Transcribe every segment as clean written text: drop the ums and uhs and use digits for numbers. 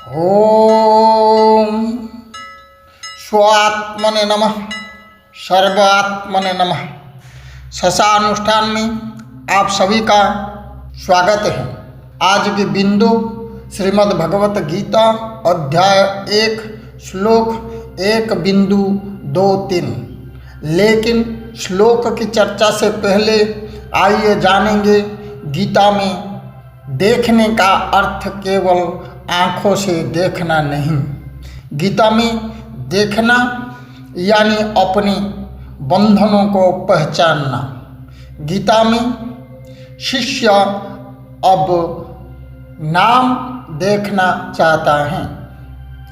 ओम स्वात्मने नमः, सर्वात्मने नमः। शशानुष्ठान में आप सभी का स्वागत है। आज की बिंदु श्रीमद् भगवत गीता अध्याय 1 श्लोक 1.2-3। लेकिन श्लोक की चर्चा से पहले आइए जानेंगे गीता में देखने का अर्थ केवल आँखों से देखना नहीं। गीता में देखना यानी अपने बंधनों को पहचानना। गीता में शिष्य अब नाम देखना चाहता है,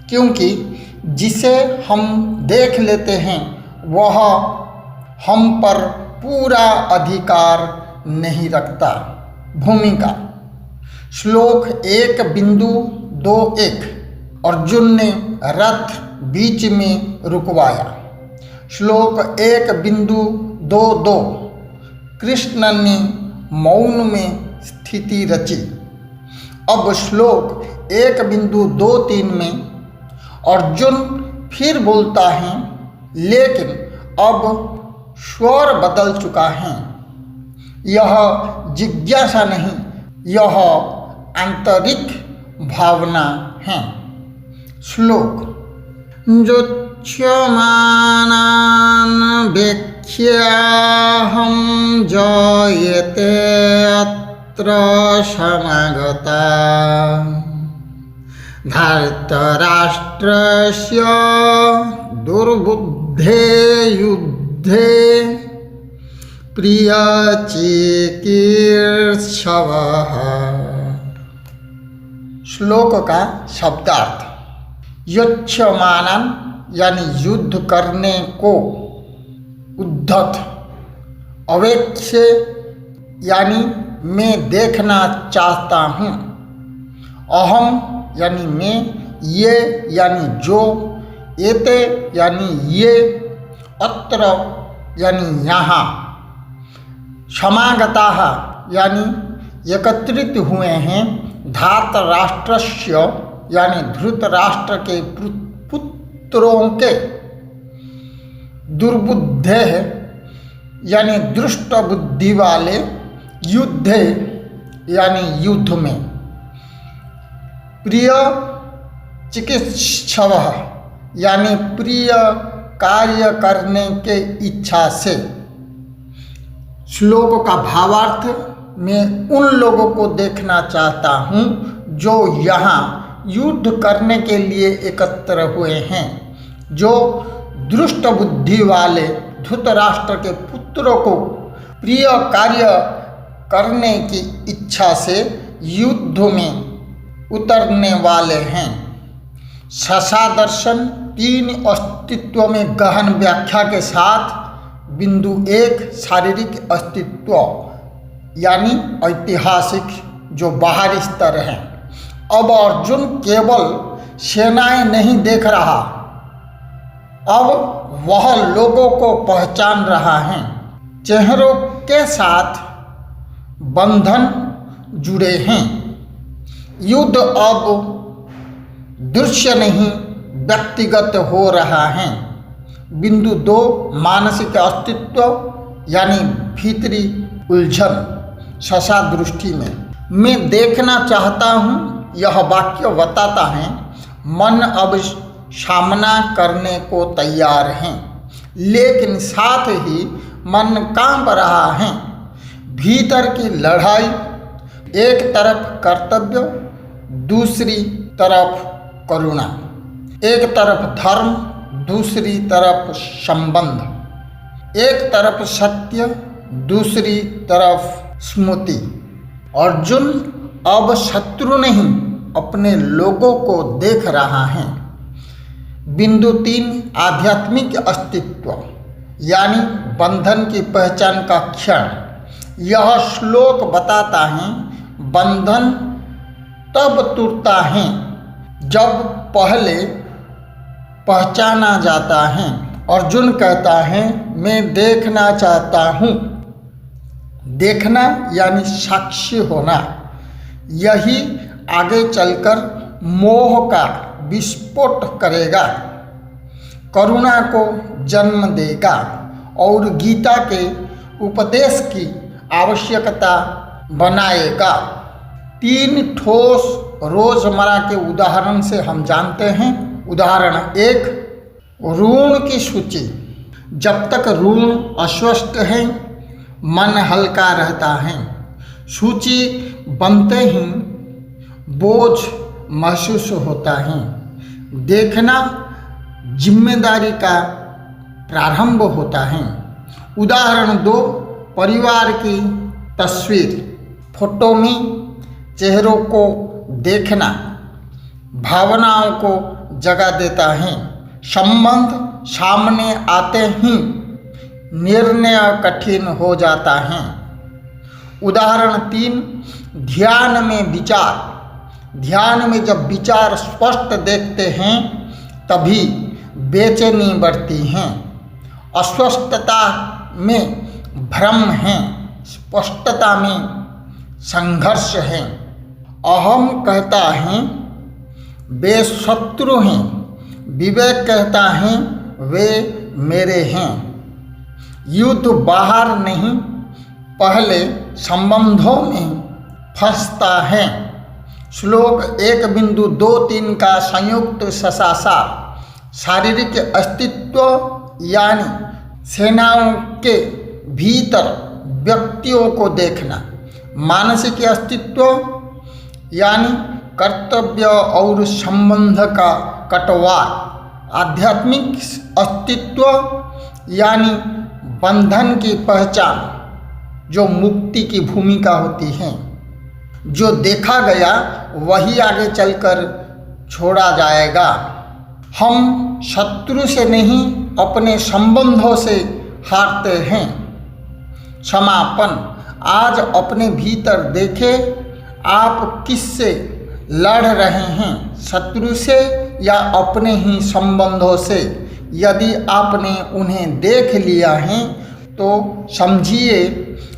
क्योंकि जिसे हम देख लेते हैं वह हम पर पूरा अधिकार नहीं रखता। भूमिका श्लोक 1.2.1 अर्जुन ने रथ बीच में रुकवाया। श्लोक 1.2.2 कृष्ण ने मौन में स्थिति रची। अब श्लोक 1.2.3 में अर्जुन फिर बोलता है, लेकिन अब स्वर बदल चुका है। यह जिज्ञासा नहीं, यह आंतरिक भावना है। श्लोक जोच्यमानान् वेक्ष्याहं जायते अत्र समागता धृतराष्ट्रस्य दुर्बुद्धे युद्धे प्रियचिकीर्षवः। श्लोक का शब्दार्थ योच्यमानन् यानी युद्ध करने को, उद्धत, अवेक्ष्य यानी मैं देखना चाहता हूँ, अहम यानी मैं, ये यानी जो, एते यानी ये, अत्र यानी यहाँ, समागताः यानी एकत्रित हुए हैं, धातराष्ट्रस्य यानी धृतराष्ट्र के पुत्रों के, दुर्बुद्धे यानी दुष्ट बुद्धि वाले, युद्धे यानी युद्ध में, प्रिय चिकित्सवः यानी प्रिय कार्य करने के इच्छा से। श्लोक का भावार्थ, मैं उन लोगों को देखना चाहता हूँ जो यहाँ युद्ध करने के लिए एकत्र हुए हैं, जो दुष्ट बुद्धि वाले धृतराष्ट्र के पुत्रों को प्रिय कार्य करने की इच्छा से युद्ध में उतरने वाले हैं। शशादर्शन 3 अस्तित्व में गहन व्याख्या के साथ बिंदु 1 शारीरिक अस्तित्व यानी ऐतिहासिक जो बाहरी स्तर है। अब अर्जुन केवल सेनाएं नहीं देख रहा, अब वह लोगों को पहचान रहा है। चेहरों के साथ बंधन जुड़े हैं। युद्ध अब दृश्य नहीं व्यक्तिगत हो रहा है। बिंदु 2 मानसिक अस्तित्व यानी भीतरी उलझन। शशा दृष्टि में मैं देखना चाहता हूँ, यह वाक्य बताता है मन अब सामना करने को तैयार है, लेकिन साथ ही मन कांप रहा है। भीतर की लड़ाई, एक तरफ कर्तव्य, दूसरी तरफ करुणा, एक तरफ धर्म, दूसरी तरफ संबंध, एक तरफ सत्य, दूसरी तरफ स्मृति। अर्जुन अब शत्रु नहीं, अपने लोगों को देख रहा है। बिंदु 3 आध्यात्मिक अस्तित्व यानी बंधन की पहचान का क्षण। यह श्लोक बताता है बंधन तब टूटता है जब पहले पहचाना जाता है। अर्जुन कहता है मैं देखना चाहता हूँ। देखना यानी साक्षी होना, यही आगे चलकर मोह का विस्फोट करेगा, करुणा को जन्म देगा और गीता के उपदेश की आवश्यकता बनाएगा। 3 ठोस रोजमर्रा के उदाहरण से हम जानते हैं। उदाहरण 1, ऋण की सूची। जब तक ऋण अस्वस्थ है, मन हल्का रहता है। सूची बनते ही बोझ महसूस होता है। देखना जिम्मेदारी का प्रारंभ होता है। उदाहरण 2, परिवार की तस्वीर। फोटो में चेहरों को देखना भावनाओं को जगा देता है। संबंध सामने आते ही निर्णय कठिन हो जाता है। उदाहरण 3, ध्यान में विचार। ध्यान में जब विचार स्पष्ट देखते हैं तभी बेचैनी बढ़ती है। अस्वस्थता में भ्रम है, स्पष्टता में संघर्ष है। अहम कहता है वे शत्रु हैं, विवेक कहता है वे मेरे हैं। युद्ध बाहर नहीं, पहले संबंधों में फंसता है। श्लोक 1.2-3 का संयुक्त समासार। शारीरिक अस्तित्व यानी सेनाओं के भीतर व्यक्तियों को देखना। मानसिक अस्तित्व यानी कर्तव्य और संबंध का कटवार। आध्यात्मिक अस्तित्व यानी बंधन की पहचान, जो मुक्ति की भूमिका होती है। जो देखा गया वही आगे चलकर छोड़ा जाएगा। हम शत्रु से नहीं, अपने संबंधों से हारते हैं। समापन। आज अपने भीतर देखें, आप किससे लड़ रहे हैं, शत्रु से या अपने ही संबंधों से। यदि आपने उन्हें देख लिया है तो समझिए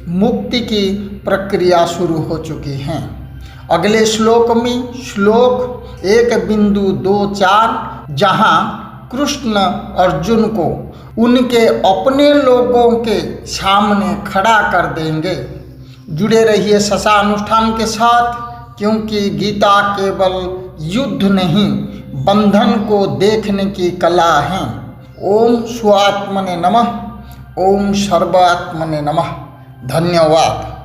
मुक्ति की प्रक्रिया शुरू हो चुकी है। अगले श्लोक में, श्लोक 1.2-4, जहाँ कृष्ण अर्जुन को उनके अपने लोगों के सामने खड़ा कर देंगे। जुड़े रहिए ससा अनुष्ठान के साथ, क्योंकि गीता केवल युद्ध नहीं, बंधन को देखने की कला है। ओम स्वात्मने नमः। ओम सर्वात्मने नमः। धन्यवाद।